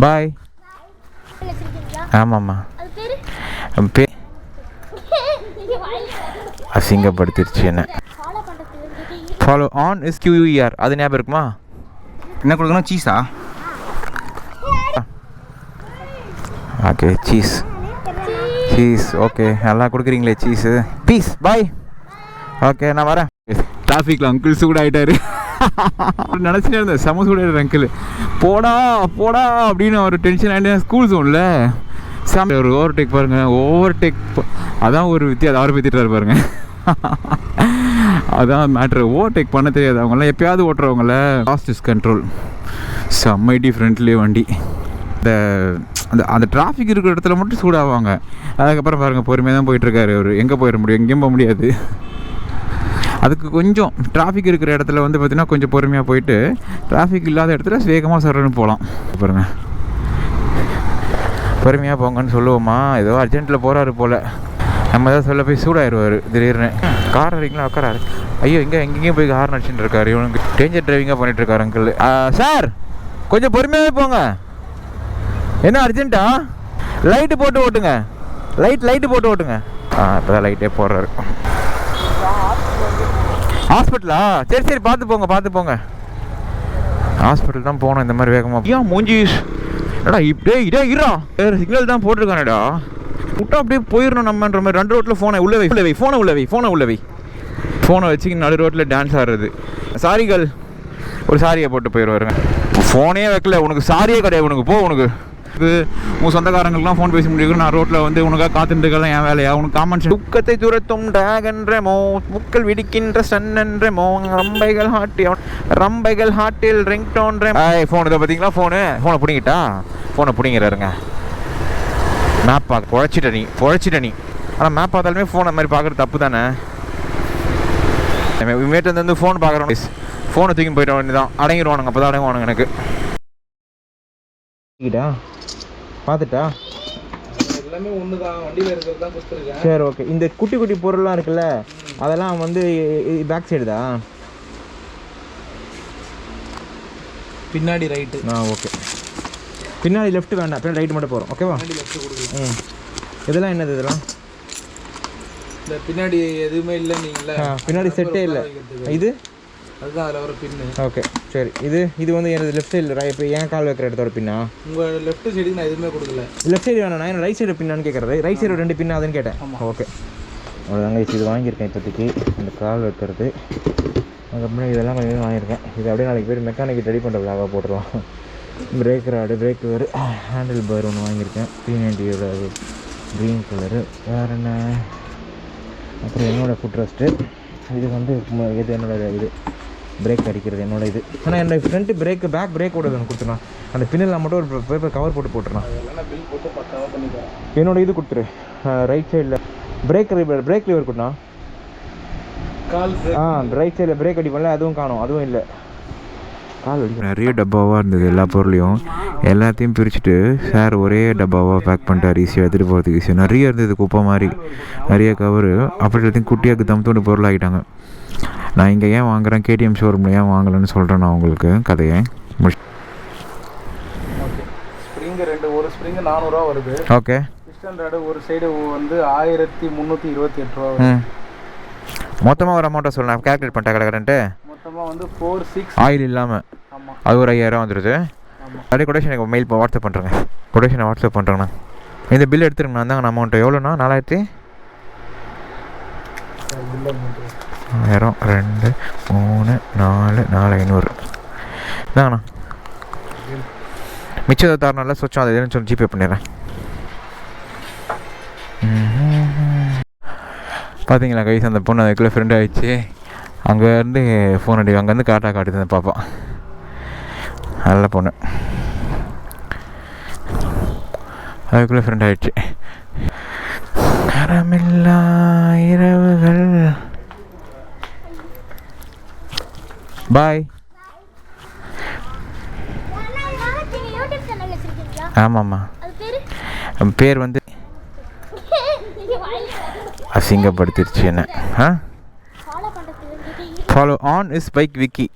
பாய். ஆமாம்மா அசிங்கப்படுத்திருச்சு என்ன. Follow on is QUER. அது ஞாபகம் இருக்குமா? என்ன கொடுக்கணும்? சீஸா? ஓகே சீஸ் ஓகே நல்லா கொடுக்குறீங்களே சீஸு. பீஸ் பாய். ஓகே நான் வரேன். டிராஃபிக்கில் அங்கிள் சூடாகிட்டாரு. நினச்சிட்டே இருந்தேன் செம சூடாகிட்டார் அங்கிள். போடா போடா அப்படின்னு ஒரு டென்ஷன் ஆகிட்டு ஸ்கூல் ஜோனில் செம்ம ஒரு ஓவர்டேக் பாருங்கள். ஓவர்டேக் அதான் ஒரு வித்தியாசம். அவரை பற்றிட்டாரு பாருங்கள். அதான் மேட்ரு. ஓவர்டேக் பண்ண தெரியாது அவங்களாம். எப்பயாவது ஓட்டுறவங்கள லாஸ்ட் இஸ் கண்ட்ரோல். செம்ம டிஃப்ரெண்ட்லி வண்டி. அந்த டிராஃபிக் இருக்கிற இடத்துல மட்டும் சூடாவாங்க. அதுக்கப்புறம் பாருங்கள் பொறுமையாக தான் போயிட்டுருக்காரு அவர். எங்கே போயிட முடியும்? எங்கேயும் போக முடியாது. அதுக்கு கொஞ்சம் டிராஃபிக் இருக்கிற இடத்துல வந்து பார்த்திங்கன்னா கொஞ்சம் பொறுமையாக போயிட்டு டிராஃபிக் இல்லாத இடத்துல வேகமாக சரன்னு போகலாம். பாருங்கள் பொறுமையாக போங்கன்னு சொல்லுவோமா? ஏதோ அர்ஜென்ட்டில் போகிறாரு போல். நம்ம தான் சொல்ல போய் சூடாகிடுவார் திடீர்னு. கார் அடிக்கலாம் உட்காராரு. ஐயோ எங்கேயும் போய் ஹார்ன் அடிச்சுட்டு இருக்காரு. இவனுக்கு டேஞ்சர் டிரைவிங்காக பண்ணிகிட்ருக்காரு அங்கிள். சார் கொஞ்சம் பொறுமையாகவே போங்க. என்ன அர்ஜென்ட்டா? லைட்டு போட்டு ஓட்டுங்க. லைட்டு போட்டு ஓட்டுங்க. இப்போ தான் லைட்டே போடுறாரு. ஹாஸ்பிட்டலா? சரி பார்த்து போங்க. ஹாஸ்பிட்டல் தான் போனோம் இந்த மாதிரி வேகமாக. ஏன் மூஞ்சி எடா இதே இரா வேறு சிக்னல் தான் போட்டிருக்கானேடா. விட்டா அப்படியே போயிடணும் நம்மன்ற மாதிரி. 2 ரோட்டில் ஃபோனை உள்ள வை. ஃபோனை வச்சுக்கின்னு நடு ரோட்டில் டான்ஸ் ஆடுறது. சாரிகள் ஒரு சாரியை போட்டு போயிடுவாருங்க. ஃபோனே வைக்கல உனக்கு சாரியே கிடையாது. உனக்கு போ. உனக்கு உன் சொந்தக்காரங்களுக்குலாம் ஃபோன் பேச முடியும். நான் ரோட்டில் வந்து உனக்காக காத்துட்டுருக்கலாம். என் வேலையா? உனக்கு காமன் சென்ஸ். துக்கத்தை துரத்தும் டாகன்றமோ முக்கள் விடிக்கின்ற சன்னன்றமோ ரம்பைகள் ஹாட்டில் ரிங் டோன்ற. ஃபோன் இதை பார்த்தீங்களா? ஃபோனை பிடிங்கிறாருங்க. மேப் பார்க்க பொழைச்சிட்ட நீ. ஆனால் மேப் பார்த்தாலுமே ஃபோன் அந்த மாதிரி பார்க்குறது தப்பு தானே. இமேட்டு வந்து ஃபோன் பார்க்குறோம். ஃபோனை தூக்கி போயிட்ட வேண்டிய தான். அடங்கிடுவானுங்க. அப்போ தான் அடங்குவானுங்க எனக்கு. பார்த்துட்டா எல்லாமே ஒன்று தான். வண்டியில் இருக்கிறது தான் கொடுத்துருக்கேன். சரி ஓகே. இந்த குட்டி பொருள்லாம் இருக்குல்ல அதெல்லாம் வந்து பேக் சைடு தான். பின்னாடி ரைட்டு. ஓகே. பின்னாடி லெஃப்ட் வேண்டாம். பின்னாடி ரைட்டு மட்டும் போகிறோம். ஓகேவா? லெஃப்ட் கொடுக்குறேன். இதெல்லாம் என்னது? இதெல்லாம் இந்த பின்னாடி எதுவுமே இல்லை. நீங்களா பின்னாடி செட்டே இல்லை. இது அதுதான் அதில் ஒரு பின்னு. ஓகே சரி. இது வந்து எனது லெஃப்ட் சைடில் இப்போ என் கால் வைக்கிற இடத்தோட பின்னா. உங்கள் லெஃப்ட் சைடுக்கு நான் எதுவுமே கொடுக்கல. லெஃப்ட் சைடு வேணாம். நான் என்ன ரைட் சைடு பின்னான்னு கேட்குறது. ரைட் சைடு 2 பின்னா அதுன்னு கேட்டேன். ஓகே அவ்வளோதாங்க. இது வாங்கியிருக்கேன் இப்போதைக்கு. இந்த கால் வைக்கிறது. அதுக்கப்புறம் இதெல்லாம் கொஞ்சம் வாங்கியிருக்கேன். இது அப்படியே நாளைக்கு போய் மெக்கானிக் ரெடி பண்ணுற விழாவாக போட்டுருவோம். Brake rod, brake cover, handle bar ஒன்று வாங்கியிருக்கேன். 390 க்ரீன் கலரு. வேறு என்ன? அப்புறம் என்னோடய ஃபுட் ரெஸ்ட்டு. இது வந்து இது என்னோடய இது பிரேக் அடிக்கிறது என்னோட இது. ஆனால் என்னோட ஃப்ரண்ட் பிரேக்கு பேக் பிரேக்கோட ஒன்று கொடுத்துருண்ணா. அந்த பின்னெல்லாம் மட்டும் ஒரு பேப்பர் கவர் போட்டுருண்ணா. என்னோட இது கொடுத்துரு. ரைட் சைடில் பிரேக் லிவர் கொடுண்ணா. ரைட் சைடில் பிரேக் அடிப்போம்ல அதுவும் காணும். அதுவும் இல்லை. கால் அடிக்கும். நிறைய டப்பாவாக இருந்தது எல்லா பொருளையும். எல்லாத்தையும் பிரிச்சுட்டு சார் ஒரே டப்பாவாக பேக் பண்ணிட்டார். ஈஸியாக எடுத்துகிட்டு போகிறதுக்கு ஈஸியாக. நிறைய இருந்தது குப்பை மாதிரி. நிறைய கவரு அப்படி எல்லாத்தையும் குட்டியாக்கு தம்பத்தோண்டு பொருள் ஆகிட்டாங்க. நான் இங்கே ஏன் வாங்குகிறேன் KTM ஷோரூமில் ஏன் வாங்கலைன்னு சொல்கிறேன் நான் உங்களுக்கு கதையை முடிச்சு. ஓகே. ஸ்ப்ரிங்கு ஒரு ஸ்ப்ரிங்கு 400 ரூபா வருது. ஓகே. பிஸ்டன் ராடு ஒரு சைடு வந்து 1328 ரூபா. மொத்தமாக ஒரு அமௌண்ட்டை சொல்லலாம். கேல்குலேட் பண்ணிட்டேன் கரெக்டான்ட்டு. மொத்தமாக வந்து 46 ஆயில் இல்லாமல். ஆமாம். அது ஒரு 5000 வந்துடுது. அப்படியே கொட்டேஷன் எனக்கு மெயில் வாட்ஸ்அப் பண்ணுறேங்க. கொட்டேஷனை வாட்ஸ்அப் பண்ணுறேங்கண்ணா. இந்த பில் எடுத்துருங்கண்ணா. இருந்தாங்கண்ணா அமௌண்ட்டு எவ்வளோண்ணா? 4000 1000 2 3 4 4500 தாங்கண்ணா. மிச்சத்தை தரணும்ல சொச்சம். அது எதுன்னு சொல்லி ஜிபே பண்ணிடுறேன். பார்த்தீங்களா கைஸ் அந்த பொண்ணு அதுக்குள்ளே ஃப்ரெண்ட் ஆகிடுச்சு. அங்கேருந்து ஃபோன் அடி அங்கேருந்து காட்டுது அந்த பாப்பா. நல்ல பொண்ணு. அதுக்குள்ளே ஃப்ரெண்ட் ஆகிடுச்சு. கரமில்லா இரவுகள். பாய். ஆமாம்மா. பேர் வந்து அசிங்கப்படுத்திருச்சு என்ன. Follow on is bike Vicky.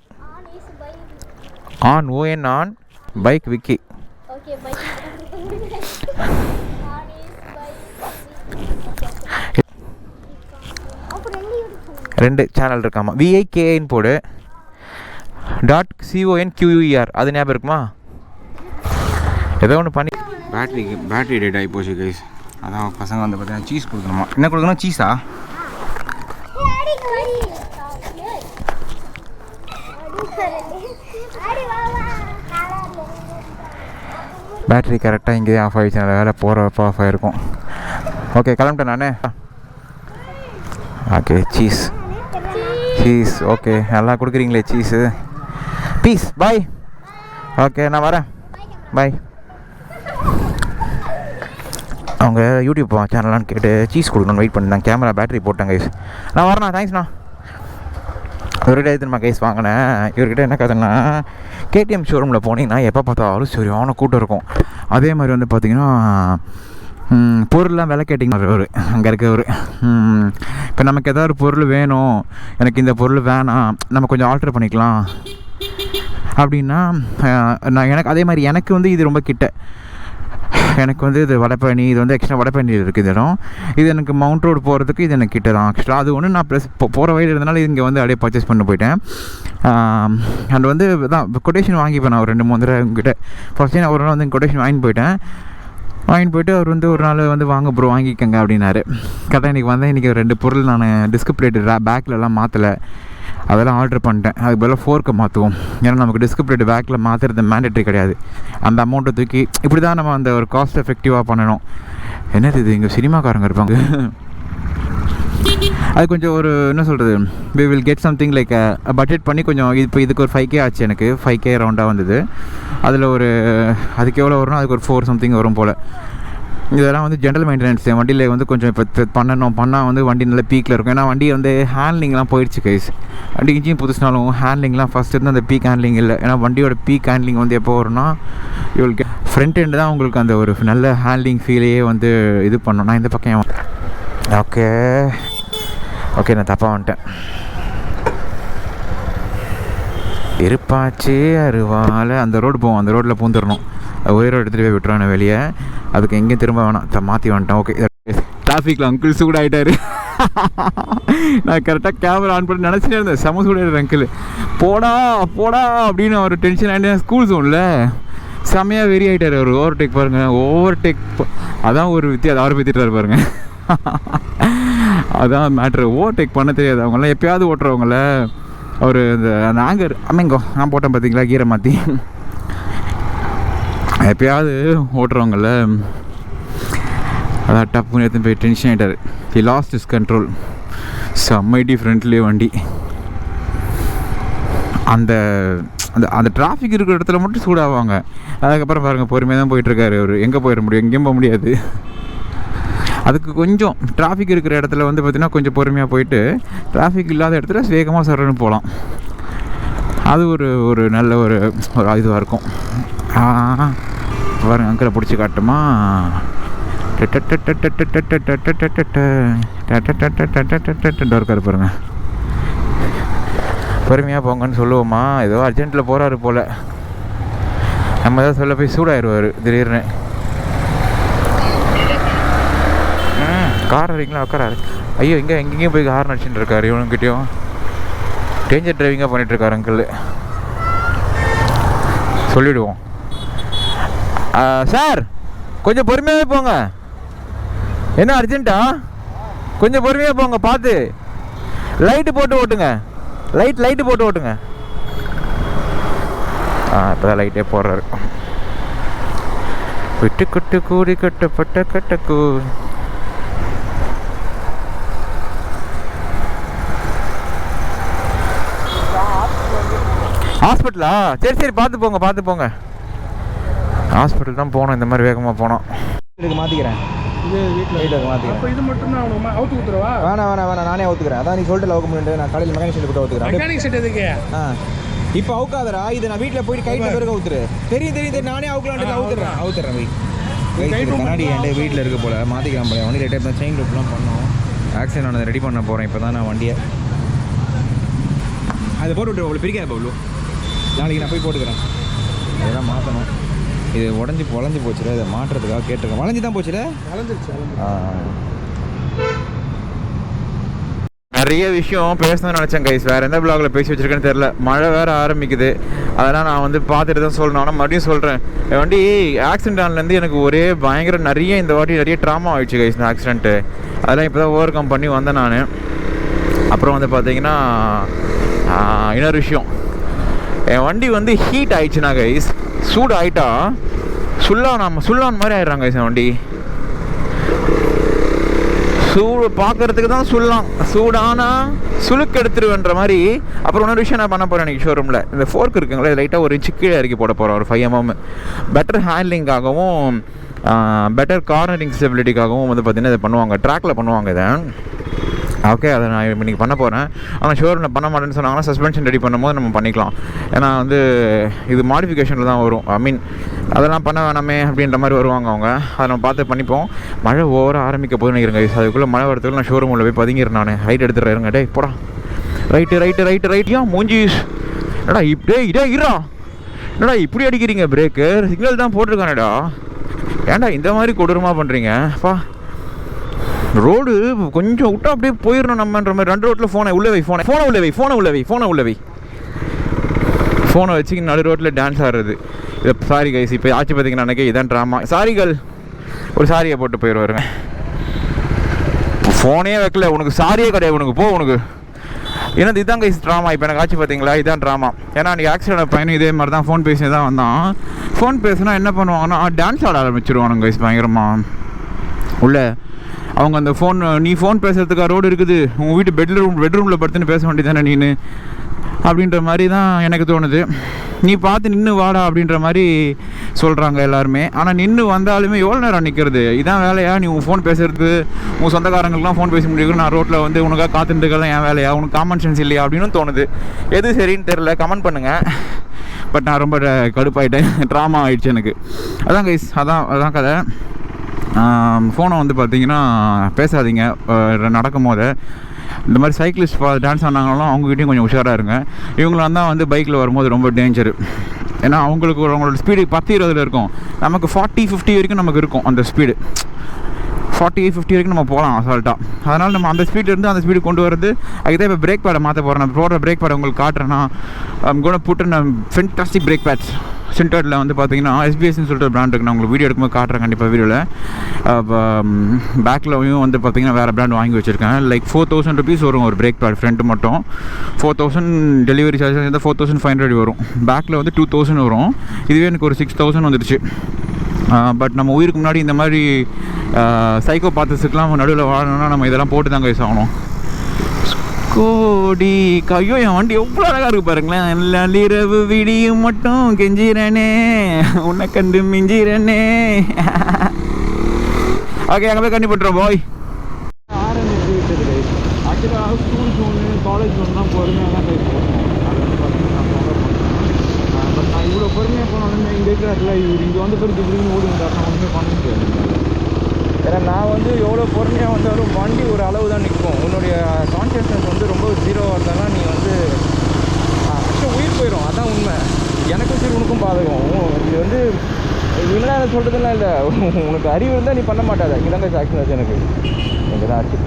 On ON on bike Vicky. Okay, bye. ரெண்டு சேனல் இருக்காமா. VIKN போடு .CONQUER அது ஞாபகம் இருக்குமா? ஏதோ ஒன்று பண்ணி பேட்டரி டேட் ஆகி போச்சு கைஸ். அதான் பசங்க வந்து பார்த்தீங்கன்னா சீஸ் கொடுக்கணுமா. என்ன கொடுக்கணும்? சீஸா? பேட்டரி கரெக்டாக இங்கேயே ஆஃப் ஆகிடுச்சு. நல்ல வேலை போகிறப்ப ஆஃப் ஆகிருக்கும். ஓகே கிளம்பிட்டேன் நான். ஓகே சீஸ் ஓகே நல்லா கொடுக்குறீங்களே சீஸு. பீஸ் பாய். ஓகே நான் வரேன். பாய். அவங்க யூடியூப் சேனலான்னு கேட்டு சீஸ் கொடுக்கணும்னு வெயிட் பண்ணிட்டேன். கேமரா பேட்டரி போட்டேன் கைஸ். நான் வரேண்ணா. தேங்க்ஸ்ண்ணா. இவர்கிட்ட எதுமா கைஸ் வாங்கினேன். இவர்கிட்ட என்ன கதைன்னா, KTM ஷோரூமில் போனீங்கன்னா எப்போ பார்த்தாலும் சரியான கூட்டம் இருக்கும். அதே மாதிரி வந்து பார்த்திங்கன்னா பொருள்லாம் விலை கேட்டிங்கன்னா ஒரு அங்கே இருக்கவர் இப்போ நமக்கு எதாவது ஒரு பொருள் வேணும், எனக்கு இந்த பொருள் வேணாம், நம்ம கொஞ்சம் ஆல்ட்ரு பண்ணிக்கலாம் அப்படின்னா நான் எனக்கு அதே மாதிரி எனக்கு வந்து இது ரொம்ப கிட்ட. எனக்கு வந்து இது வடபழனி, இது வந்து எக்ஸ்ட்ரா வடபழனியில் இருக்குது இந்த இடம். இது எனக்கு மவுண்ட் ரோடு போகிறதுக்கு இது எனக்கு கிட்ட தான் ஆக்சுவலாக. அது ஒன்று நான் ப்ளஸ் போகிற வழியில் இருந்தனால இங்கே வந்து அப்படியே பர்ச்சேஸ் பண்ணி போயிட்டேன். அண்ட் வந்து தான் கொட்டேஷன் வாங்கிப்பேன் நான் ஒரு 2-3 தடவை உங்ககிட்ட. ஃபஸ்ட்டு நான் ஒரு நாள் வந்து கொட்டேஷன் வாங்கிட்டு போயிட்டு அவர் வந்து ஒரு நாள் வந்து வாங்க ப்ரோ வாங்கிக்கங்க அப்படின்னாரு. கரெக்டாக இன்றைக்கி வந்தேன். இன்றைக்கி 2 பொருள் நான் டிஸ்க் பிளேட்டு பேக்கிலலாம் மாற்றலை, அதெல்லாம் ஆர்டர் பண்ணிட்டேன். அதுக்கு பதிலாக ஃபோர்க்கை மாற்றுவோம். ஏன்னா நமக்கு டிஸ்க் பிளேட்டு பேக்கில் மாற்றுறது மேண்டேட்ரி கிடையாது. அந்த அமௌண்ட்டை தூக்கி இப்படி தான் நம்ம அந்த ஒரு காஸ்ட் எஃபெக்டிவாக பண்ணணும். என்னது இது, இங்கே சினிமாக்காரங்க இருப்பாங்க. அது கொஞ்சம் ஒரு என்ன சொல்கிறது, we will get something like budget பண்ணி கொஞ்சம் இப்போ இதுக்கு ஒரு 5K ஆச்சு. எனக்கு 5K ரவுண்டாக வந்தது. அதில் ஒரு அதுக்கு எவ்வளோ வரும்னா அதுக்கு ஒரு 4 சம்திங் வரும் போல். இதெல்லாம் வந்து ஜென்ரல் மெயின்டெனன்ஸ். வண்டியில் வந்து கொஞ்சம் இப்போ பண்ணால் வந்து வண்டி நல்ல பீக்கில் இருக்கும். ஏன்னா வண்டி வந்து ஹேண்ட்லிங்லாம் போயிடுச்சு கைஸ். வண்டி இன்ஜின் புதுசுனாலும் ஹேண்ட்லிங்லாம் ஃபஸ்ட்டு இருந்து அந்த பீக் ஹேண்ட்லிங் இல்லை. ஏன்னா வண்டியோட பீக் ஹேண்ட்லிங் வந்து எப்போ வரும்னா இவளுக்கு ஃப்ரண்ட் எண்டு தான் உங்களுக்கு அந்த ஒரு நல்ல ஹேண்ட்லிங் ஃபீலையே வந்து இது பண்ணணும். நான் இந்த பக்கம் ஓகே நான் தப்பாக வந்துட்டேன். இருப்பாச்சு அருவால் அந்த ரோடு போவோம். அந்த ரோட்டில் பூந்துடணும். ஒரே ரோடு எடுத்துகிட்டு போய் விட்டுறானே வெளியே. அதுக்கு எங்கேயும் திரும்ப வேணாம், மாற்றி வந்துட்டேன். ஓகே டிராஃபிக்கில் அங்கிள் சூடாகிட்டார். நான் கரெக்டாக கேமரா ஆன் பண்ணி நினச்சிட்டே இருந்தேன். செம சூடாகிட்டார் அங்கிள். போடா அப்படின்னு அவர் டென்ஷன் ஆகிட்டு ஸ்கூல் ஜோனில் செம்மையாக வெறி ஆகிட்டார் அவர். ஓவர்டேக் பாருங்கள், அதான் ஒரு வித்தியாசம். அவரை பற்றிட்டார் பாருங்கள். அதான் மேட்ரு. ஓவர்டேக் பண்ண தெரியாது அவங்களாம். எப்போயாவது ஓட்டுறவங்கள அவர் இந்த ஆங்கர் அம்மைங்கோ நான் போட்டேன் பார்த்தீங்களா கீரை மாற்றி. எப்போயாவது ஓட்டுறவங்கள அதான் டப்புன்னு எடுத்துன்னு போய் டென்ஷன் ஆகிட்டார். He lost is control. செம்ம டிஃப்ரெண்ட்லேயே வண்டி. அந்த அந்த அந்த டிராஃபிக் இருக்கிற இடத்துல மட்டும் சூடாவாங்க. அதுக்கப்புறம் பாருங்கள் பொறுமையாக தான் போயிட்டுருக்காரு அவர். எங்கே போயிட முடியும்? எங்கேயும் போக முடியாது. அதுக்கு கொஞ்சம் டிராஃபிக் இருக்கிற இடத்துல வந்து பார்த்திங்கன்னா கொஞ்சம் பொறுமையாக போயிட்டு, டிராஃபிக் இல்லாத இடத்துல வேகமாக சரன்னு போகலாம். அது ஒரு நல்ல ஒரு இதுவாக இருக்கும். பாருங்க அங்கில் பிடிச்சி காட்டுமா. இருக்காரு பாருங்க. பொறுமையாக போங்கன்னு சொல்லுவோமா? ஏதோ அர்ஜென்ட்டில் போகிறாரு போல். நம்ம தான் சொல்ல போய் சூடாயிருவார் திடீர்னு. கார் வரீங்களா? உட்காராரு. ஐயோ எங்கேயும் போய் ஹார்ன் அடிச்சுட்டு இருக்காரு. இவனுங்கிட்டையும் டேஞ்சர் டிரைவிங்காக பண்ணிகிட்ருக்காரு அங்கிள். சொல்லிவிடுவோம். சார் கொஞ்சம் பொறுமையாகவே போங்க. என்ன அர்ஜென்ட்டா? கொஞ்சம் பொறுமையாக போங்க. பார்த்து லைட்டு போட்டு ஓட்டுங்க. லைட்டு போட்டு ஓட்டுங்க. இப்போ தான் லைட்டே போடுறாரு. விட்டு கொட்டு கூடி கட்டப்பட்ட கட்டக்கூ. ஹாஸ்பிட்டலா? சரி பார்த்து போங்க. ஹாஸ்பிட்டல் தான் போனோம். இந்த மாதிரி வேகமாக போனோம். இதுக்கு மாற்றிக்கிறேன். வீட்டில் மாற்றிக்கிறேன். அப்போ இது மட்டும் தான் அவனுக்கு அவுத்து ஊற்றுறவா? வேணாம் நானே அவுத்துக்கிறேன். அதான் நீ சொல்லிட்டு அவுக்க முடியாது. நான் காலையில் மெக்கானிக் செட் போட்டு அவுத்துக்கிறேன். மெக்கானிக் செட் எதுக்கு? இப்போ அவுக்காதரா? இது நான் வீட்டில் போயிட்டு கைட்டு பேருக்கு அவுத்துரு. தெரியும் நானே அவுக்கலான்ட்டு அவுத்துறேன். கண்ணாடி என்கிட்ட வீட்டில் இருக்க போல் மாற்றிக்கலாம் போல. வண்டி லேட்டாக செயின் லூப்லாம் பண்ணோம். ஆக்சிடென்ட் ஆனதை ரெடி பண்ண போகிறேன். இப்போ தான் நான் வண்டியை அதை போட்டு விட்டு அவ்வளோ பிரிக்காது பவுலு. நாளைக்கு நான் போய் போட்டுக்கிறேன். அதெல்லாம் மாற்றணும். இது உடஞ்சி பொழஞ்சி போச்சுல, இதை மாட்டுறதுக்காக கேட்டிருக்கேன். வளைஞ்சி தான் போச்சுல. நிறைய விஷயம் பேசணும்னு நினச்சேன் கைஸ். வேறு எந்த பிளாகில் பேசி வச்சுருக்கேன்னு தெரில. மழை வேறு ஆரம்பிக்குது, அதெல்லாம் நான் வந்து பார்த்துட்டு தான் சொல்லணும். ஆனால் மறுபடியும் சொல்கிறேன், வண்டி ஆக்சிடென்ட் ஆனதுலேருந்து எனக்கு ஒரே பயங்கர இந்த வாட்டி நிறைய ட்ராமா ஆகிடுச்சு கைஸ். இந்த ஆக்சிடென்ட்டு அதெல்லாம் இப்போ தான் ஓவர் கம் பண்ணி வந்தேன் நான். அப்புறம் வந்து பார்த்தீங்கன்னா இன்னொரு விஷயம், என் வண்டி வந்து ஹீட் ஆயிடுச்சுன்னா கைஸ், சூடு ஆகிட்டா சுல்லான் மாதிரி ஆயிடுறாங்க கைஸ். என் வண்டி சூடு பார்க்கறதுக்கு தான் சூடானா சுளுக்கு எடுத்துருவேன்ற மாதிரி. அப்புறம் இன்னொரு விஷயம் நான் பண்ண போகிறேன் எனக்கு ஷோரூமில். இந்த ஃபோர்க் இருக்குங்களே, லைட்டாக ஒரு இன்ச்சு கீழே இறக்கி போட போகிறோம், ஒரு 5 mm. பெட்டர் ஹேண்ட்லிங்காகவும் பெட்டர் கார்னரிங் ஸ்டெபிலிட்டிக்காகவும் வந்து பார்த்திங்கன்னா இதை பண்ணுவாங்க, ட்ராக்கில் பண்ணுவாங்க இதை. ஓகே, அதை நான் இன்றைக்கி பண்ண போகிறேன். ஆனால் ஷோரூமில் பண்ண மாட்டேன்னு சொன்னாங்கன்னா சஸ்பென்ஷன் ரெடி பண்ணும்போது நம்ம பண்ணிக்கலாம். ஏன்னா வந்து இது மாடிஃபிகேஷனில் தான் வரும். ஐ மீன் அதெல்லாம் பண்ண வேணாமே அப்படின்ற மாதிரி வருவாங்க அவங்க. அதை நம்ம பார்த்து பண்ணிப்போம். மழை ஓவராக ஆரம்பிக்க போது நினைக்கிறேங்க. அதுக்குள்ளே மழை வரதுக்குள்ள நான் ஷோரூமில் போய் பதுங்கிடுறேன். நான் ரைட் எடுத்துடுறேன். டே போடா, ரைட்டு ஏன் மூஞ்சி என்னடா இதே இரா, என்னடா இப்படி அடிக்கிறீங்க? பிரேக்கு சிக்னல் தான் போட்டிருக்கானேடா, ஏன்டா இந்த மாதிரி கொடூரமாக பண்ணுறீங்க? ரோடு கொஞ்சம் விட்டா அப்படியே போயிடணும் நம்மன்ற மாதிரி. 2 ரோட்டில் ஃபோனை வச்சு நடு ரோட்டில் டான்ஸ் ஆடுறது. இதை சாரி கைஸ், இப்போ ஆச்சு பார்த்தீங்கன்னா நினைக்க இதான் ட்ராமா. சாரிகள், ஒரு சாரியை போட்டு போயிடுவாருங்க. ஃபோனே வைக்கல, உனக்கு சாரியே கிடையாது, உனக்கு போ உனக்கு. ஏன்னா இதுதான் கைஸ் ட்ராமா. இப்போ எனக்கு ஆச்சு பார்த்தீங்களா, இதுதான் ட்ராமா. ஏன்னா நீ ஆக்சிடென்ட் பையனும் இதே மாதிரி தான் ஃபோன் பேசி தான் வந்தான். ஃபோன் பேசினா என்ன பண்ணுவாங்கன்னா டான்ஸ் ஆட ஆரம்பிச்சிருவானுங்க கைஸ் பயங்கரமாக. உள்ள அவங்க அந்த நீ ஃபோன் பேசுகிறதுக்காக ரோடு இருக்குது, உங்கள் வீட்டு பெட்ரூமில் படுத்துன்னு பேச வேண்டியதானே நீனு அப்படின்ற மாதிரி தான் எனக்கு தோணுது. நீ பார்த்து நின்று வாடா அப்படின்ற மாதிரி சொல்கிறாங்க எல்லாருமே. ஆனால் நின்று வந்தாலுமே எவ்வளோ நேரம் நிற்கிறது? இதான் வேலையா? நீ உன் ஃபோன் பேசுறது, உன் சொந்தக்காரங்களுக்குலாம் ஃபோன் பேச முடியும், நான் ரோட்டில் வந்து உனக்காக காத்துட்டுருக்கலாம் என் வேலையா? உனக்கு காமன் சென்ஸ் இல்லையா அப்படின்னு தோணுது. எது சரின்னு தெரில, கமெண்ட் பண்ணுங்கள். பட் நான் ரொம்ப கடுப்பாயிட்டேன், ட்ராமா ஆகிடுச்சு எனக்கு. அதான் கைஸ், அதான் கதை. ஃபோனை வந்து பார்த்தீங்கன்னா பேசாதீங்க நடக்கும் போது. இந்த மாதிரி சைக்கிளிஸ்ட் டான்ஸ் ஆனாங்களும் அவங்ககிட்டையும் கொஞ்சம் உஷாராக இருங்க. இவங்களாம் தான் வந்து பைக்கில் வரும்போது ரொம்ப டேஞ்சரு. ஏன்னா அவங்களோட ஸ்பீடு 10-20 இருக்கும், நமக்கு 40-50 வரைக்கும் நமக்கு இருக்கும். அந்த ஸ்பீடு 40-50 வரைக்கும் நம்ம போகலாம் அசால்ட்டாக. அதனால் நம்ம அந்த ஸ்பீட்லேருந்து அந்த ஸ்பீடு கொண்டு வரது. அதுதான் இப்போ பிரேக் பேடை மாற்ற போகிறேன். நான் போடுற பிரேக் பேடை உங்களுக்கு காட்டுறேன்னா கூட புட்டு ஃபென்டாஸ்டிக் பிரேக் பேட்ஸ். சின்டர்டில் வந்து பார்த்தீங்கன்னா எஸ்பிஎஸ்ன்னு சொல்லிட்டு ஒரு பிராண்ட் இருக்குது. நான் உங்களுக்கு வீடியோ எடுக்கும்போது காட்டுறேன் கண்டிப்பாக வீடியோவில். பேக்லையும் வந்து பார்த்தீங்கன்னா வேறு பிராண்ட் வாங்கி வச்சுருக்கேன். லைக் 4000 rupees வரும் ஒரு பிரேக் பேட். ஃப்ரண்ட் மட்டும் 4000, டெலிவரி சார்ஜஸ் வந்து 4500 வரும். பேக்கில் வந்து 2000 வரும். இதுவே எனக்கு ஒரு 6000 வந்துடுச்சு. பட் நம்ம உயிருக்கு முன்னாடி இந்த மாதிரி சைக்கோ பாத்தஸுக்கெலாம் நடுவில் வாழணும்னா நம்ம இதெல்லாம் போட்டு தாங்க யூஸ் ஆகணும். கோடி கையோ, என் வண்டி எவ்வளோ அழகாக இருக்குது பாருங்களேன். எல்லாம் இரவு விடியும் மட்டும் கெஞ்சிரனே, உன்னை கண்டு மிஞ்சிரனே. ஓகே, அங்கே போய் கண்டி போட்டுறோம் பாய். ஆரம்பிச்சு விட்டது ஆக்சுவலாக ஸ்கூல் ஃபோனு, காலேஜ் ஃபோன்லாம் பொறுமையாக தான் போய் போகணும். அது வந்து பார்த்தீங்கன்னா நான் ஃபாலோ பண்ணுறேன். பட் நான் இவ்வளோ பொறுமையாக போனாலுமே இங்கே இருக்கிறாருல இங்கே வந்து பிறகு இப்படின்னு ஓடுங்க, நான் ஒன்றுமே பண்ண முடியாது. ஏன்னா நான் வந்து எவ்வளோ பொறுமையாக வந்தாலும் வண்டி ஒரு அளவு தான் நிற்கும். உன்னுடைய கான்ஷியஸ்னஸ் வந்து ரொம்ப ஜீரோவாக இருந்தாலும் நீ வந்து ஆக்சுவலாக உயிர் போயிடும். அதான் உண்மை. எனக்கும் சரி உனக்கும் பாதகம். இது வந்து இவனா சொல்கிறதுலாம் இல்லை, உனக்கு அறிவு இருந்தால் நீ பண்ண மாட்டாத. இங்கே தாங்க ஆக்சிடென்ட் எனக்கு இங்கே தான் ஆச்சு.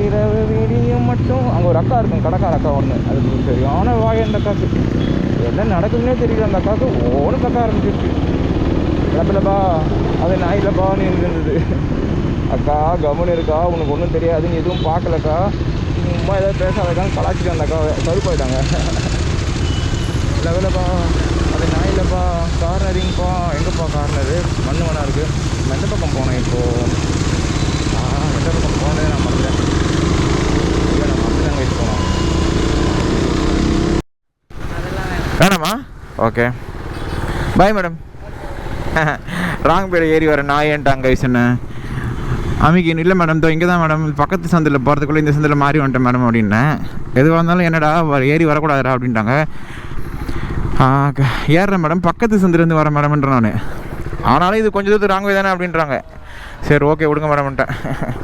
இரவு வீடியும் மட்டும் அங்கே ஒரு அக்கா இருக்கும், கடைக்கார அக்கா ஒன்று. அது சரியான வாய் அந்த அக்காவுக்கு. என்ன நடக்குதுன்னே தெரியல. அந்த அக்காவுக்கு ஓடு கக்க ஆரம்பிச்சிருச்சு. கிளப்பிலப்பா அது நாயிலப்பான்னு இருந்தது. அக்கா கவனம் இருக்கா, உனக்கு ஒன்றும் தெரியாது, நீ எதுவும் பார்க்கலக்கா, சும்மா ஏதாவது பேசாதக்கான்னு கலாச்சிட்டு அந்த அக்கா கருப்பாயிட்டாங்க. லெவலப்பா அது நாயிலப்பா. கார்னரிங்கப்பா, எங்கேப்பா கார்னரு? மண்ணு இருக்குது. நான் எந்த பக்கம் போனேன் இப்போது? எந்த பக்கம் போனதே நான் மறந்தேன். இல்லை நம்ம அப்படிதாங்க இப்போ போனோம். வேணாமா? Okay bye madam. ராங் பேர் ஏறி வர நான் ஏன்ட்டாங்க கைஸ்ன்னு அமிக்கு. இல்லை மேடம், இங்கே தான் மேடம், பக்கத்து சந்தில் போகிறதுக்குள்ளே இந்த சந்தில் மாறி வந்துட்டேன் மேடம் அப்படின்னேன். எதுவாக இருந்தாலும் என்னடா ஏறி வரக்கூடாதுடா அப்படின்ட்டாங்க. ஏறுறேன் மேடம், பக்கத்து சந்திலேருந்து வர மேடம்ன்ற நான். ஆனாலும் இது கொஞ்சம் தூரத்து ராங் வே தானே அப்படின்றாங்க. சரி ஓகே விடுங்க மேடம்ன்ட்டேன்.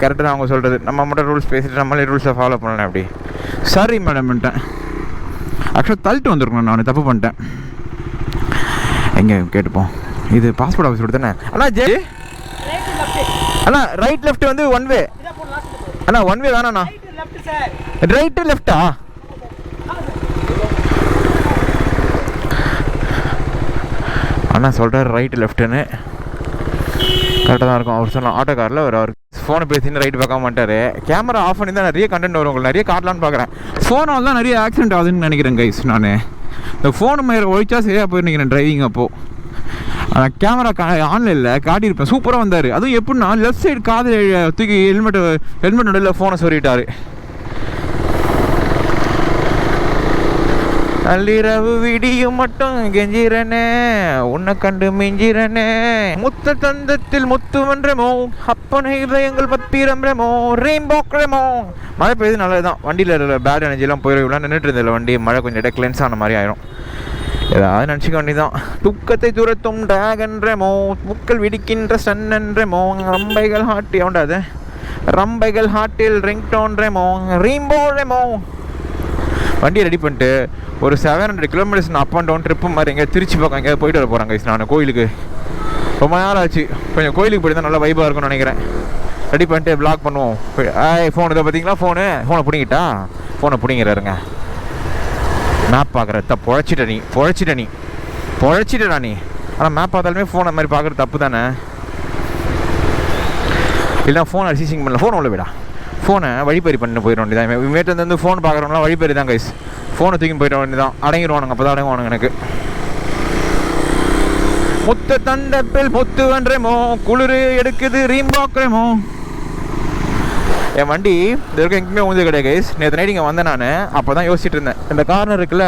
கரெக்டு தான் அவங்க சொல்கிறது. நம்ம மட்டும் ரூல்ஸ் பேசிட்டு நம்மளே ரூல்ஸை ஃபாலோ பண்ணலாம். அப்படி சரி மேடம்ன்ட்டேன். ஆக்சுவலாக தள்ளிட்டு வந்துருக்கணும், நான் தப்பு பண்ணிட்டேன். எங்கே கேட்டுப்போம். இது பாஸ்போர்ட் ஆஃபீஸ் ரோடு தானே அண்ணா? அண்ணா ரைட் லெஃப்ட் வந்து ஒன் வே அண்ணா. ஒன் வே வேணாண்ணா. ரைட்டு லெஃப்டா? அண்ணா சொல்கிறார் ரைட்டு லெஃப்ட்டுன்னு. கரெக்டாக தான் இருக்கும். அவர் சொன்னால் ஆட்டோக்காரில் அவர் ஃபோனை பேசின்னு ரைட்டு பார்க்க மாட்டார். கேமரா ஆஃப் பண்ணி தான் நிறைய கண்டென்ட் வரும், உங்களுக்கு நிறைய காட்டலான்னு பார்க்குறேன். ஃபோனால் தான் நிறைய ஆக்சிடென்ட் ஆகுதுன்னு நினைக்கிறேன் கைஸ். நான் இந்த ஃபோனு மேலே ஒழிச்சா சரியாக போயிருந்தேன் டிரைவிங் அப்போது. ஆனால் கேமரா ஆன்லைன் இல்லை காட்டியிருப்பேன். சூப்பராக வந்தார். அதுவும் எப்படின்னா லெஃப்ட் சைடு காது தூக்கி ஹெல்மெட் நடுவில் ஃபோனை சொல்லிட்டார். நள்ளிரவு விடியும் மட்டும் கெஞ்சிரனே உன்னை கண்டு மிஞ்சிரனே முத்த தந்தத்தில் முத்து வென்றமோ அப்பனை இதயங்கள் பத்திரம்ரமோ ரெயின்போக்ரமோ. மழை பெய்யுது நல்லதுதான். வண்டியில் பேட் எனர்ஜிலாம் போயிடும். இவ்வளோ நின்றுட்டு இருந்ததில்ல வண்டி. மழை கொஞ்சம் இடம் கிளென்ஸ் ஆன மாதிரி ஆயிரும். ஏதாவது நினச்சிக்க வேண்டிதான். துக்கத்தை துரத்தும் டாகன்றமோ முக்கள் விடிக்கின்ற சன்னன்றமோ ரம்பைகள் ஹாட்டி அவண்டாது ரம்பைகள் ஹாட்டில் ரிங்டோன்றமோ ரீம்போரமோ. வண்டியை ரெடி பண்ணிட்டு ஒரு 700 கிலோமீட்டர்ஸ் நான் அப் அண்ட் டவுன் ட்ரிப்பு மாதிரி எங்கேயா திருச்சி பக்கம் எங்கேயாவது போயிட்டு வர போகிறேன் கைஸ். நான் கோயிலுக்கு ரொம்ப நேரம் ஆச்சு. கொஞ்சம் கோயிலுக்கு போய்ட்டு தான் நல்லா வைப்பாக இருக்கும்னு நினைக்கிறேன். ரெடி பண்ணிட்டு வ்ளாக் பண்ணுவோம். ஃபோன் இதை பார்த்தீங்களா? ஃபோனை பிடிங்கிட்டா? ஃபோனை பிடிங்கிறாருங்க. மேப் பார்க்குற பொழைச்சிட்டா நீ. ஆனால் மேப் பார்த்தாலுமே ஃபோன் அந்த மாதிரி பார்க்குறது தப்பு தானே? இல்லைனா ஃபோன் சீசிங் பண்ணல. ஃபோன் உள்ள விடா. ஃபோனை வழிப்பறி பண்ணி போயிட வேண்டியதான். இமேட்டு வந்து ஃபோன் பார்க்குறவங்களாம் வழிப்பறி தான் கைஸ். ஃபோனை தூக்கி போயிட வேண்டியதான். அடங்கிடுவானுங்க. அப்போ தான் அடங்குவானுங்க. எனக்கு முத்த தந்தப்பில் முத்து வென்றமோ குளிர் எடுக்குது ரீம்பாக்குறமோ. என் வண்டி இது வரைக்கும் எங்கேயுமே ஊந்து கிடையாது கைஸ். நேற்று நைட் இங்கே வந்தேன். நான் அப்போ தான் யோசிச்சுட்டு இருந்தேன். இந்த கார்னர் இருக்குல்ல,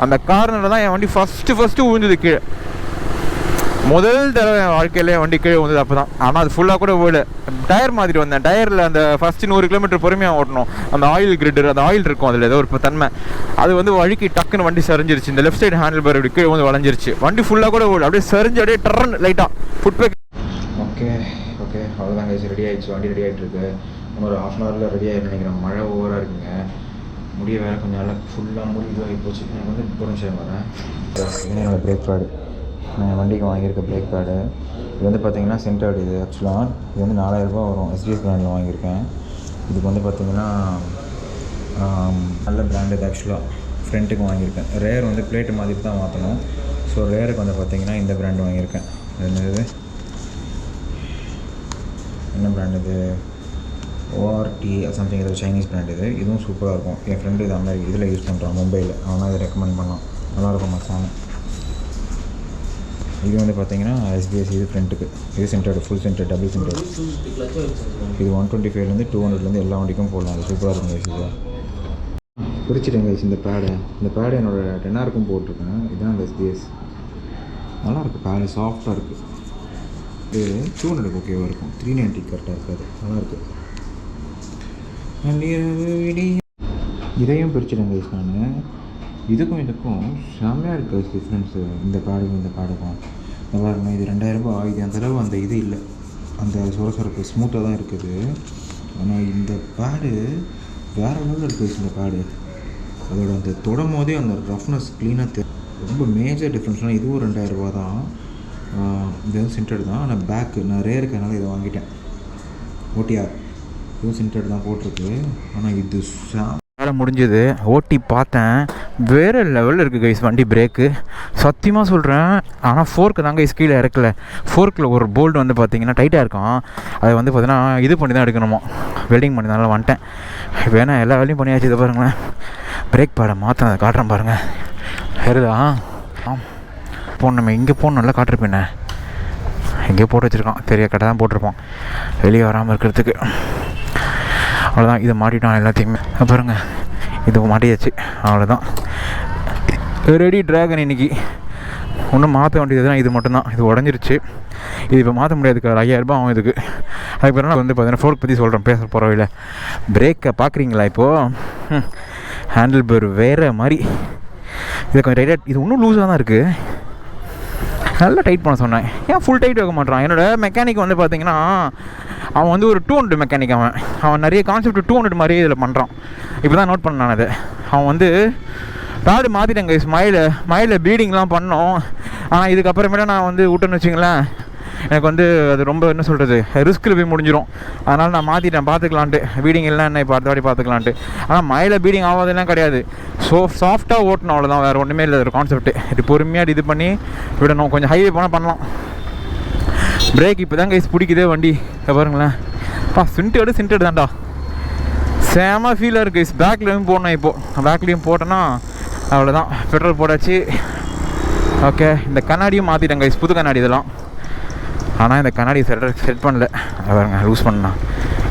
அந்த கார்னரில் தான் என் வண்டி ஃபஸ்ட்டு ஊந்துது கீழே. முதல் தடவை என் வாழ்க்கையிலே வண்டி கீழே வந்தது அப்போ தான். ஆனால் அது ஃபுல்லாக கூட போயிடு. டயர் மாற்றிட்டு வந்தேன். டயரில் அந்த ஃபஸ்ட்டு 100 கிலோமீட்டர் பொறுமையாக ஓட்டணும். அந்த ஆயில் கிரிட்டு அந்த ஆயில் இருக்கும் அதில் ஏதோ ஒரு தன்மை. அது வந்து வழுக்கி டக்குன்னு வண்டி சரிஞ்சிருச்சு. இந்த லெஃப்ட் சைடு ஹேண்டில் பார் இப்படி கீழே வந்து வளைஞ்சிருச்சு. வண்டி ஃபுல்லாக கூட ஓடு அப்படியே சரிஞ்சு அப்படியே டர்ன்னு லைட்டாக ஃபுட்பேக். ஓகே அவ்வளோதான் கைஸ். ரெடி ஆகிடுச்சு. வண்டி ரெடி ஆகிட்டு இருக்கு. இன்னொரு 1/2 அன் ஹவரில் ரெடி ஆகிட்டு நினைக்கிறேன். மழை ஓவராக இருக்குங்க. முடிய வேறு கொஞ்சம் நல்லா ஃபுல்லாக முடி இதுவாகி போச்சு. எனக்கு வந்து ஒரு நிமிஷம் வரேன். என்னோட பிரேக் பேடு, நான் வண்டிக்கு வாங்கியிருக்க பிரேக் பேடு. இது வந்து பார்த்திங்கன்னா சென்டர்டு. இது ஆக்சுவலாக இது வந்து 4000 ரூபா வரும். எஸ்டிஎஸ் பிராண்டில் வாங்கியிருக்கேன். இதுக்கு வந்து பார்த்திங்கன்னா நல்ல பிராண்டு. இது ஆக்சுவலாக ஃப்ரண்ட்டுக்கு வாங்கியிருக்கேன். ரேர் வந்து பிளேட்டு மாதிரி தான் மாற்றணும். ஸோ ரேருக்கு வந்து பார்த்திங்கன்னா இந்த பிராண்டு வாங்கியிருக்கேன். என்னது என்ன பிராண்ட் இது? ORD something. இது சைனீஸ் பிராண்ட். இதுவும் சூப்பராக இருக்கும். என் ஃப்ரெண்டு இது அமெரிக்கா இதில் யூஸ் பண்ணுறான், மும்பையில். அவனால் இதை ரெக்கமெண்ட் பண்ணான். நல்லாயிருக்கும் மசான. இது வந்து பார்த்தீங்கன்னா எஸ்பிஎஸ். இது ஃப்ரண்ட்டுக்கு. இது centred, full centre, double centre. இது 125லேருந்து 200லேருந்து எல்லா வண்டிக்கும் போடலாம். அது சூப்பராக இருக்கும் கைஸ். இது பிரிச்சுட்டேன் கைஸ். இந்த பேடு என்னோடய 10R போட்டிருக்கேன். இதுதான் அந்த எஸ்பிஎஸ். நல்லாயிருக்கு. பேடு சாஃப்டாக இருக்குது. இது 200 ஓகேவாக இருக்கும். 390 கரெக்டாக இருக்காது. நல்லாயிருக்கு. இதையும் பிரிச்சுட்டேன் கைஸ். நான் இதுக்கும் செம்மையாக இருக்குது டிஃப்ரென்ஸு. இந்த பேடுக்கும் இந்த பேடுக்கும் நல்லா இருக்குங்க. இது 2000 ரூபாய் ஆகுது. அந்த அளவு அந்த இது இல்லை. அந்த சொரசொரப்பு ஸ்மூத்தாக தான் இருக்குது. ஆனால் இந்த பேடு வேறு லெவலில் இருக்குது. இந்த பேடு அதோட அந்த தொடும் போதே அந்த ரஃப்னஸ் க்ளீனாக ரொம்ப மேஜர் டிஃப்ரென்ஸ்னால் இதுவும் 2000 ரூபா தான். இது வந்து சென்டர்டு தான். ஆனால் பேக்கு நான் ரேருக்கனால இதை வாங்கிட்டேன். ஓடிஆர் இதுவும் சென்டர்டு தான் போட்டிருக்கு. ஆனால் இது வேலை முடிஞ்சது. ஓட்டி பார்த்தேன். வேறு லெவலில் இருக்குது கைஸ் வண்டி. பிரேக்கு சத்தியமாக சொல்கிறேன். ஆனால் ஃபோர்க்கு தாங்க கைஸ் கீழே இறக்கல. ஃபோர்க்கில் ஒரு போல்டு வந்து பார்த்திங்கன்னா டைட்டாக இருக்கும். அதை வந்து பார்த்தீங்கன்னா இது பண்ணி தான் எடுக்கணுமோ, வெல்டிங் பண்ணி தான் வந்துட்டேன். வேணா எல்லா வேலையும் பண்ணியாச்சு. இதை பாருங்களேன். பிரேக் பேடை மாற்ற அதை காட்டுறேன் பாருங்கள். வருதா? நம்ம இங்கே போகணும். நல்லா காட்டிருப்பேனே. எங்கேயோ போட்டு வச்சுருக்கான். பெரிய கடை தான் போட்டிருப்போம் வெளியே வராமல் இருக்கிறதுக்கு. அவ்வளோதான். இதை மாட்டிட்டோம் எல்லாத்தையுமே. பாருங்க, இது மாட்டியாச்சு. அவ்வளோதான். Ready dragon. இன்றைக்கி ஒன்றும் மாற்ற வேண்டியது தான் இது மட்டும்தான். இது உடஞ்சிருச்சு. இது இப்போ மாற்ற முடியாதுக்கு 5000 ரூபாய் ஆகும் இதுக்கு. அதுக்கப்புறம் நான் வந்து பார்த்தீங்கன்னா ஃபோர்க் பற்றி சொல்கிறேன் பேச போகிறவில்ல. பிரேக்கை பார்க்குறீங்களா இப்போது? ஹேண்டில் பேர் வேறு மாதிரி. இதை கொஞ்சம் டைட்டாக, இது இன்னும் லூஸாக தான் இருக்குது. நல்லா டைட் பண்ண சொன்னேன். ஏன் ஃபுல் டைட் வைக்க மாட்டான்? என்னோடய மெக்கானிக் வந்து பார்த்திங்கன்னா அவன் வந்து ஒரு 200 மெக்கானிக். அவன் நிறைய கான்செப்ட் 200 மாதிரியே இதில் பண்ணுறான். இப்போ தான் நோட் பண்ணேன் நான் அதை. அவன் வந்து பேடு மாற்றிட்டேன் கைஸ். மயில ப்ளீடிங்லாம் பண்ணோம். ஆனால் இதுக்கப்புறமேட்டா நான் வந்து விட்டேன்னு வச்சுங்களேன், எனக்கு வந்து அது ரொம்ப என்ன சொல்கிறது ரிஸ்கில் போய் முடிஞ்சிடும். அதனால் நான் மாற்றிட்டேன், பார்த்துக்கலான்ட்டு. பீடிங் இல்லை என்ன இப்போ அடுத்த வாட்டி பார்த்துக்கலான்ட்டு. ஆனால் மயில பீடிங் ஆகாதெல்லாம் கிடையாது. சாஃப்டாக ஓட்டணும், அவ்வளோதான், வேறு ஒன்றுமே இல்லை ஒரு கான்செப்ட்டு. இது பொறுமையாக இது பண்ணி விடணும். கொஞ்சம் ஹைவே போனால் பண்ணலாம். பிரேக் இப்போ தான் கைஸ் பிடிக்குதே வண்டி. பாருங்களேன், சின்டெடு தான்டா, சேமா ஃபீலாக இருக்குது கைஸ். பேக்லேயும் போடணும். இப்போது பேக்லேயும் போட்டோன்னா அவ்வளோதான், பெட்ரோல் போட்டாச்சு. ஓகே, இந்த கண்ணாடியும் மாற்றிட்டேன் கைஸ், புது கண்ணாடி இதெல்லாம். ஆனால் இந்த கண்ணாடி செட் பண்ணல, பாருங்க லூஸ் பண்ணலாம்.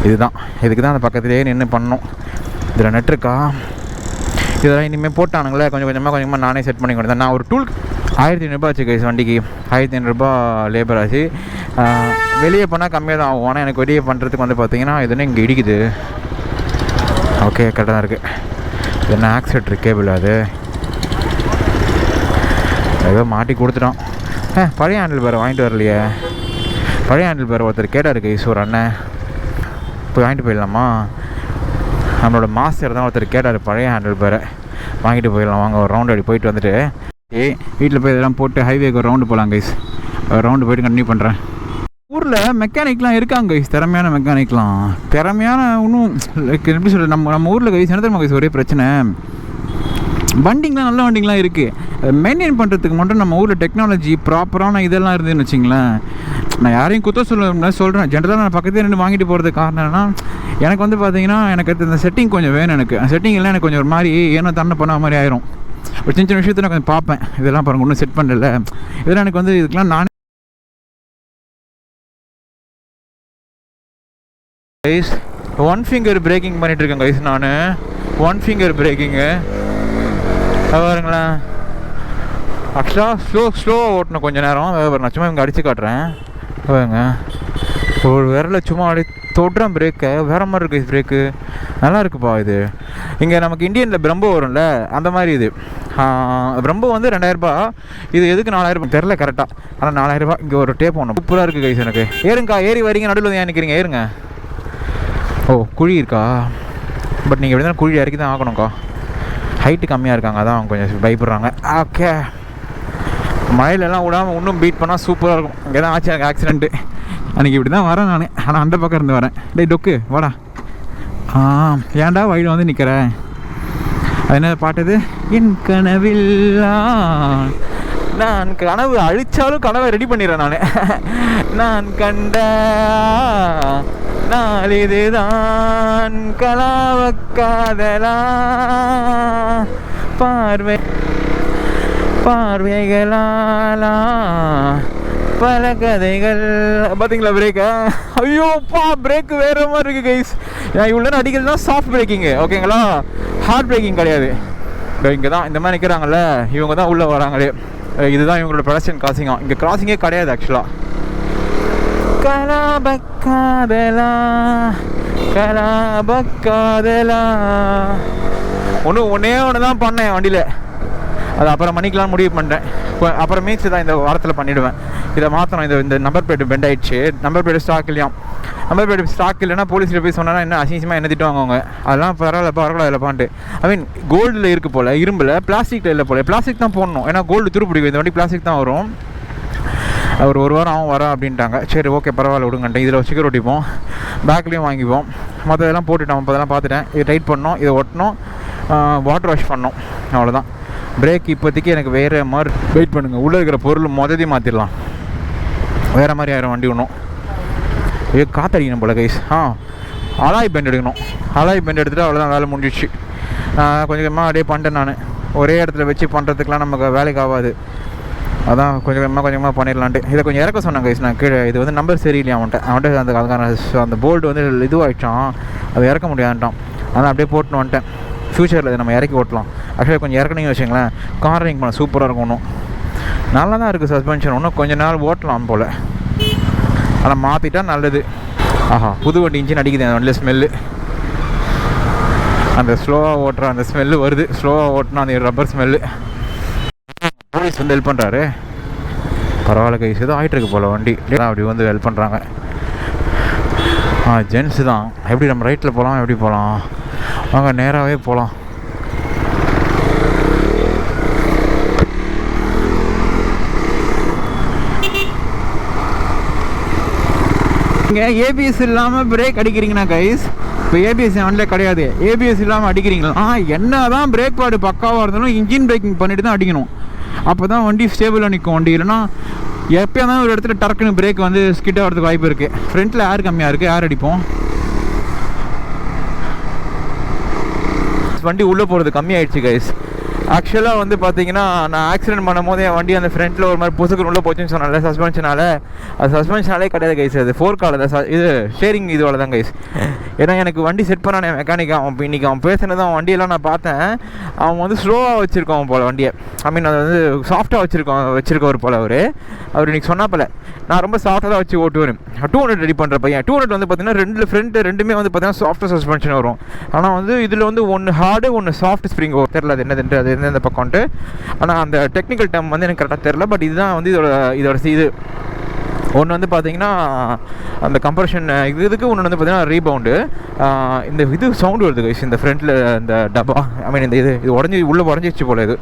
இதுதான், இதுக்கு தான் அந்த பக்கத்துலேயே நின்று பண்ணணும். இதில் நெட் இருக்கா, இதெல்லாம் இனிமேல் போட்டானுங்களே கொஞ்சம் கொஞ்சமாக நானே செட் பண்ணி கொடுத்தேன். நான் ஒரு டூல் 1500 ஆச்சு கைஸ் வண்டிக்கு. 1500 லேபர் ஆச்சு. வெளியே பண்ணால் கம்மியாக தான் ஆகும். ஆனால் எனக்கு வெளியே பண்ணுறதுக்கு வந்து பார்த்தீங்கன்னா இதுன்னு இங்கே இடிக்குது. ஓகே, கரெக்டாக தான் இருக்குது. இது என்ன ஆக்சிலேட்டர் கேபிள், அது ஏதோ மாட்டி கொடுத்துட்டோம். பழைய ஹேண்டில் பேர் வாங்கிட்டு வரலையே. பழைய ஹேண்டில் பேர் ஒருத்தர் கேட்டார் கைஸ், ஒரு அண்ணன், போய் வாங்கிட்டு போயிடலாமா? நம்மளோட மாஸ்டர் தான் ஒருத்தர் கேட்டார் பழைய ஹேண்டில் பேரை. வாங்கிட்டு போயிடலாம் வாங்க, ஒரு ரவுண்டு அடி போயிட்டு வந்துட்டு வீட்டில் போய் இதெல்லாம் போட்டு ஹைவேக்கு ஒரு ரவுண்டு போகலாம் கைஸ். ஒரு ரவுண்டு போய்ட்டு கண்டினியூ பண்ணுறேன். ஊரில் மெக்கானிக்லாம் இருக்காங்க கைஸ், திறமையான மெக்கானிக்லாம். திறமையான இன்னும் எப்படி சொல்கிறது, நம்ம ஊரில் கைஸ் என்ன தெரியுமா கைஸ் ஒரே பிரச்சனை, வண்டிங்கெலாம் நல்ல வண்டிங்கெலாம் இருக்குது. மெயின்டைன் பண்ணுறதுக்கு மட்டும் நம்ம ஊரில் டெக்னாலஜி ப்ராப்பரான இதெல்லாம் இருந்துன்னு வச்சிங்களேன். நான் யாரையும் குத்த சொல்கிறேன், ஜென்ரலாக நான் பக்கத்தில் நின்று வாங்கிட்டு போகிறதுக்கு காரணம் என்னன்னா, எனக்கு வந்து பார்த்தீங்கன்னா எனக்கு இந்த செட்டிங் கொஞ்சம் வேணும். எனக்கு செட்டிங் இல்லை, எனக்கு கொஞ்சம் ஒரு மாதிரி ஏனோ தண்ணை பண்ண மாதிரி ஆயிரும். ஒரு சின்ன சின்ன விஷயத்தை நான் கொஞ்சம் பார்ப்பேன். இதெல்லாம் பாருங்கள் ஒன்றும் செட் பண்ணல. இதெல்லாம் எனக்கு வந்து இதுக்கெலாம் நானே கைஸ் 1 ஃபிங்கர் பிரேக்கிங் பண்ணிகிட்ருக்கேன் கைஸ். நான் 1 ஃபிங்கர் பிரேக்கிங்கு பாருங்களேன். ஆக்சுவலாக ஸ்லோவாக ஓட்டணும் கொஞ்சம் நேரம். நான் சும்மா இங்கே அடித்து காட்டுறேன் பாருங்க. ஒரு விரலை சும்மா அப்படி தொடுறேன் பிரேக்கை, வேறு மாதிரி இருக்குது பிரேக்கு. நல்லா இருக்குப்பா இது. இங்கே நமக்கு இந்தியனில் பிரம்போ வரும்ல, அந்த மாதிரி இது. பிரம்போ வந்து 2000 இது எதுக்கு 4000 தெரில கரெக்டாக. ஆனால் 4000. இங்கே ஒரு டேப் ஒன்று சூப்பராக இருக்குது கைஸ். எனக்கு ஏறுங்கக்கா, ஏறி வரீங்க, நடுவில் ஏன் நிற்கிறீங்க, ஏறுங்க. ஓ, குழி இருக்கா? பட் நீங்கள் எப்படி தான் குழி இறக்கி தான் ஆகணும்க்கா. ஹைட்டு கம்மியாக இருக்காங்க, அதான் அவங்க கொஞ்சம் பயப்படுறாங்க. ஓகே, மழையிலலாம் விடாமல் இன்னும் பீட் பண்ணால் சூப்பராக இருக்கும். இங்கே தான் ஆச்சு எனக்கு ஆக்சிடென்ட்டு. அன்றைக்கி இப்படி தான் வரேன் நான், ஆனால் அந்த பக்கம் இருந்து வரேன். டேய் டொக்கு வாடா. ஏன்டா வழியில் வந்து நிற்கிறேன். அது என்ன பாட்டுது, என் கனவில் நான் கனவு அழிச்சாலும் கனவை ரெடி பண்ணிடுறேன் நான். நான் கண்ட நாள் இதுதான் கலாவ காதலா, பார்வைகளாலா பல கதைகள். பார்த்தீங்களா பிரேக்கா? ஐயோப்பா, பிரேக்கு வேறு மாதிரி இருக்குது கைஸ். நான் இவ்வளோ அடிக்கிறது தான் சாஃப்ட் பிரேக்கிங்கு, ஓகேங்களா? ஹார்ட் பிரேக்கிங் கிடையாது. இங்கே தான் இந்த மாதிரி நிற்கிறாங்கல்ல, இவங்க தான் உள்ளே வராங்களே. இதுதான் இவங்களோட ப்ரொடக்ஷன் கிராசிங்காக. இங்கே கிராசிங்கே கிடையாது ஆக்சுவலாக. கலாபக்காதலா கலாபக்காதலா ஒன்றே ஒன்று தான் பண்ணேன் வண்டியில். அது அப்புறம் பண்ணிக்கலாம்னு முடிவு பண்ணிட்டேன். அப்புறம் மீக்ஸ் தான் இந்த வாரத்தில் பண்ணிவிடுவேன். இதை மாற்றணும். இந்த நம்பர் பிளேட்டு பெண்ட் ஆகிடுச்சு. நம்பர் பிளேட்டு ஸ்டாக் இல்லையாம். நம்பர் பிளேட்டு ஸ்டாக் இல்லைன்னா போலீஸில் போய் சொன்னால் என்ன அசிங்கமாக என்ன திட்டுவாங்க அவங்க. அதெல்லாம் பரவாயில்லப்பான்ட்டு. ஐ மீன் கோல்டில் இருக்குது போல், இரும்பில். பிளாஸ்டிக்கில் இல்லை போல். பிளாஸ்டிக் தான் போடணும், ஏன்னா கோல்டு துருப்பிடிக்கும். இந்த வண்டி பிளாஸ்டிக் தான் வரும். ஒரு வாரம் ஆகும் வர அப்படின்ட்டாங்க. சரி ஓகே பரவாயில்ல விடுங்கன்ட்டு. இதில் ஸ்டிக்கர் ஒட்டிப்போம், பேக்லேயும் வாங்கிப்போம். மற்றதெல்லாம் போட்டுட்டோம். அதெல்லாம் பார்த்துட்டேன். இது டைட் பண்ணோம், இதை ஒட்டணும், வாட்டர் வாஷ் பண்ணோம், அவ்வளோதான். பிரேக் இப்போதைக்கு எனக்கு வேறு மாதிரி. வெயிட் பண்ணுங்கள், உள்ளே இருக்கிற பொருள் மொதத்தையும் மாற்றிடலாம். வேறு மாதிரி ஆயிரம் வண்டி ஒன்றும். இது காற்றடிக்கணும் போல் கைஸ். அலாய் பெண்ட் எடுக்கணும். அலாய் பெண்ட் எடுத்துகிட்டு அவ்வளோதான், வேலை முடிஞ்சிச்சு. கொஞ்சம் கொஞ்சமாக அப்படியே பண்ணிட்டேன் நான். ஒரே இடத்துல வச்சு பண்ணுறதுக்கெலாம் நமக்கு வேலைக்கு ஆகாது. அதான் கொஞ்சமாக பண்ணிடலான்ட்டு இதை கொஞ்சம் இறக்க சொன்னாங்க கைஸ். நான் கீழே இது வந்து நம்பர் சரியில்லையா அவன்கிட்ட அதுக்கான அந்த போல்டு வந்து இதுவாகிட்டான், அதை இறக்க முடியாதுட்டான். அதான் அப்படியே போட்டுன்னு வந்துட்டேன். ஃப்யூச்சரில் இதை நம்ம இறக்கி ஓட்டலாம். ஆக்சுவலாக கொஞ்சம் இறக்குனீங்கன்னு வச்சுங்களேன், கார்னிங் பண்ண சூப்பராக இருக்கும். ஒன்றும் நல்லா தான் இருக்குது சஸ்பென்ஷன். இன்னும் கொஞ்சம் நாள் ஓட்டலாம் போல், ஆனால் மாற்றிட்டா நல்லது. புது வண்டி இன்ஜின் அடிக்குது அந்த வண்டியில் ஸ்மெல்லு. அந்த ஸ்லோவாக ஓட்டுற அந்த ஸ்மெல்லு வருது. ஸ்லோவாக ஓட்டினா அந்த ரப்பர் ஸ்மெல்லு. போலீஸ் வந்து ஹெல்ப் பண்ணுறாரு. பரவாயில்ல கைஸ், ஏதோ ஆகிட்டுருக்கு போல் வண்டி. அப்படி வந்து ஹெல்ப் பண்ணுறாங்க. ஜென்ஸு தான். எப்படி நம்ம ரைட்டில் போகலாம், எப்படி போகலாம்? வாங்க நேராகவே போகலாம். இங்கே ஏபிஎஸ் இல்லாமல் பிரேக் அடிக்கிறீங்கன்னா கைஸ், இப்போ ஏபிஎஸ் வண்டியில் கிடையாது, ஏபிஎஸ் இல்லாமல் அடிக்கிறீங்களா என்ன தான் பிரேக் பேடு பக்காவாக இருந்தாலும் இன்ஜின் பிரேக்கிங் பண்ணிட்டு தான் அடிக்கணும். அப்போ தான் வண்டி ஸ்டேபிளாக நிற்கும். வண்டி இல்லைன்னா எப்போயா தான் ஒரு இடத்துல டக்குன்னு பிரேக் வந்து ஸ்கிட் ஆகிறதுக்கு வாய்ப்பு இருக்குது. ஃப்ரண்ட்டில் ஏர் கம்மியாக இருக்குது, ஏர் அடிப்போம். வண்டி உள்ளே போகிறது கம்மியாயிடுச்சு கைஸ். ஆக்சுவலாக வந்து பார்த்தீங்கன்னா நான் ஆக்சிடென்ட் பண்ணும் போது என் வண்டி அந்த ஃப்ரண்ட்டில் ஒரு மாதிரி புசுக்கு உள்ளே போச்சுன்னு சொன்னால சஸ்பென்ஷனால், அது சஸ்பென்ஷனாலே கிடையாது கைஸ், அது 4 கால் தான், இது ஷேரிங் இதுவால தான் கைஸ். ஏன்னா எனக்கு வண்டி செட் பண்ணானே மெக்கானிக், அவன் இன்றைக்கி அவன் பேசுனது, அவன் வண்டியெல்லாம் நான் பார்த்தேன், அவன் வந்து ஸ்லோவாக வச்சுருக்கான் போல் வண்டியை. ஐ மீன் அது வந்து சாஃப்டாக வச்சுருக்கவர் போல் அவர் இன்றைக்கி சொன்னாப்பில் நான் ரொம்ப சாஃப்டாக தான் வச்சு ஓட்டுவேன். 200 ரெடி பண்ணுற பையன். 200 வந்து பார்த்தீங்கன்னா ஃப்ரண்ட்டு ரெண்டுமே வந்து பார்த்தீங்கன்னா சாஃப்ட் சஸ்பென்ஷன் வரும். ஆனால் வந்து இதில் வந்து ஒன்று ஹார்டு ஒன்று சாஃப்ட் ஸ்ப்ரிங் வரும். தெரில அது என்னதுன்ட்டு, அது எந்தெந்த பக்கம்ட்டு. ஆனால் அந்த டெக்னிக்கல் டேர்ம் வந்து எனக்கு கரெக்டாக தெரில. பட் இதுதான் வந்து இதோட இது ஒன்று வந்து பார்த்தீங்கன்னா அந்த கம்ப்ரெஷன் இதுக்கு ஒன்று வந்து பார்த்தீங்கன்னா ரீபவுண்டு. இந்த இது சவுண்டு வருது கைஸ் இந்த ஃப்ரண்ட்டில் இந்த டப்பா, ஐ மீன் இந்த இது உடஞ்சிச்சு போல் இது.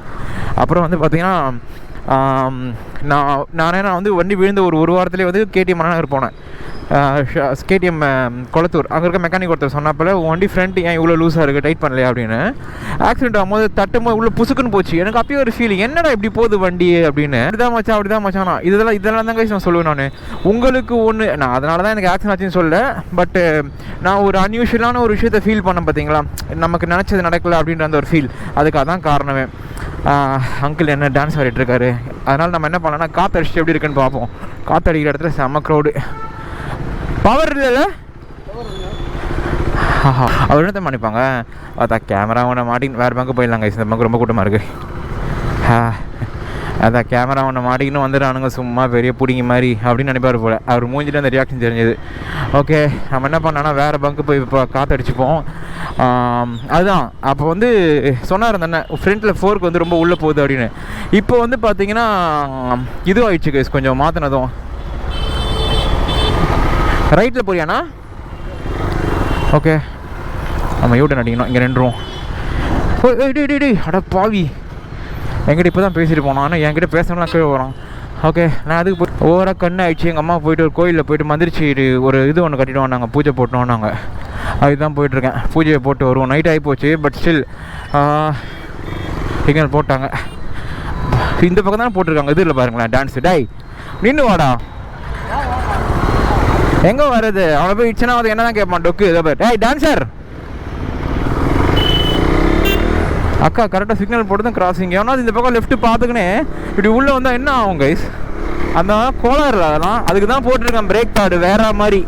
அப்புறம் வந்து பார்த்தீங்கன்னா நானே வந்து வண்டி விழுந்த ஒரு வாரத்துலேயே வந்து கேடிஎம் நகர் போனேன். கேடிஎம் கொளத்தூர், அங்கே இருக்க மெக்கானிக் ஒருத்தர் சொன்னப்பல வண்டி ஃப்ரண்ட் ஏன் இவ்வளோ லூஸாக இருக்குது, டைட் பண்ணலையா அப்படின்னு. ஆக்சிடென்ட் ஆகும்போது தட்டும்போது உள்ள புசுக்குன்னு போச்சு. எனக்கு அப்பயே ஒரு ஃபீலிங், என்னடா இப்படி போகுது வண்டி அப்படின்னு. அப்படிதான் மச்சானா இதெல்லாம் தான் நான் சொல்லுவேன். நான் உங்களுக்கு ஒன்று, நான் அதனால தான் எனக்கு ஆக்சிடென்ட் ஆச்சுன்னு சொல்ல. பட்டு நான் ஒரு அன்யூஷுவலான ஒரு விஷயத்தை ஃபீல் பண்ணேன் பார்த்தீங்களா, நமக்கு நினச்சது நடக்கல அப்படின்ற அந்த ஒரு ஃபீல், அதுக்கு அதான் காரணமே. அங்கிள் என்ன டான்ஸ் ஆடிட்டு இருக்காரு. அதனால் நம்ம என்ன பண்ணலாம்னா காற்றடிச்சு எப்படி இருக்குன்னு பார்ப்போம். காற்றடிக்கிற இடத்துல செம்ம க்ரௌடு. பவர் இல்லைல்ல, அவர் என்ன பண்ணிப்பாங்க, அதான் கேமரா ஒன்று மாட்டின்னு வேறு பங்கு போயிடலாங்க. இந்த பங்கு ரொம்ப கூட்டமாக இருக்குது. அதான் கேமரா ஒன்று மாட்டிக்கின்னு வந்துடுறானுங்க சும்மா பெரிய பிடிங்கி மாதிரி அப்படின்னு நினைப்பார் போல். அவர் மூஞ்சிட்டு அந்த ரியாக்ஷன் தெரிஞ்சது. ஓகே, நம்ம என்ன பண்ணோன்னா வேறு பங்கு போய் இப்போ காற்றடிச்சுப்போம். அதுதான் அப்போ வந்து சொன்னார் தானே ஃப்ரண்ட்டில் 4க்கு வந்து ரொம்ப உள்ளே போகுது அப்படின்னு. இப்போ வந்து பார்த்தீங்கன்னா இது ஆயிடுச்சு கைஸ், கொஞ்சம் மாற்றினதும். ரைட்டில் போறியாண்ணா? ஓகே, நம்ம யூட்டன் அடிக்கணும். இங்கே ரெண்டுரும் அட பாவி, என்கிட்ட இப்போ தான் பேசிட்டு போனோம். ஆனால் என்கிட்ட பேசணும்லாம் கீழே வரோம். ஓகே, நான் அதுக்கு போய் ஓவராக கண்ணு ஆயிடுச்சு. எங்கள் அம்மா போயிட்டு ஒரு கோயிலில் போயிட்டு மந்திரிச்சு ஒரு இது ஒன்று கட்டிட்டு வந்தாங்க, பூஜை போட்டோம். நாங்கள் அதுதான் போயிட்டுருக்கேன். பூஜையை போட்டு வருவோம். நைட் ஆகி போச்சு. பட் ஸ்டில் சிக்னல் போட்டாங்க. இந்த பக்கம் தான் போட்டிருக்காங்க. இது இல்லை பாருங்களேன், டான்ஸு. டை நின்று வாடா, எங்கே வர்றது? அவனை போய் இட்சனா வந்து என்ன தான் கேட்பான், டொக்கு இதை பேர். டேய் டான்ஸர், அக்கா கரெக்டாக சிக்னல் போட்டு தான் கிராசிங். ஏன்னா இந்த பக்கம் லெஃப்ட்டு பார்த்துக்கினே இப்படி உள்ளே வந்தால் என்ன ஆகும் கைஸ்? அந்த கோளாறுல அதெல்லாம் அதுக்கு தான் போட்டிருக்கேன் பிரேக் பேடு வேற மாதிரி.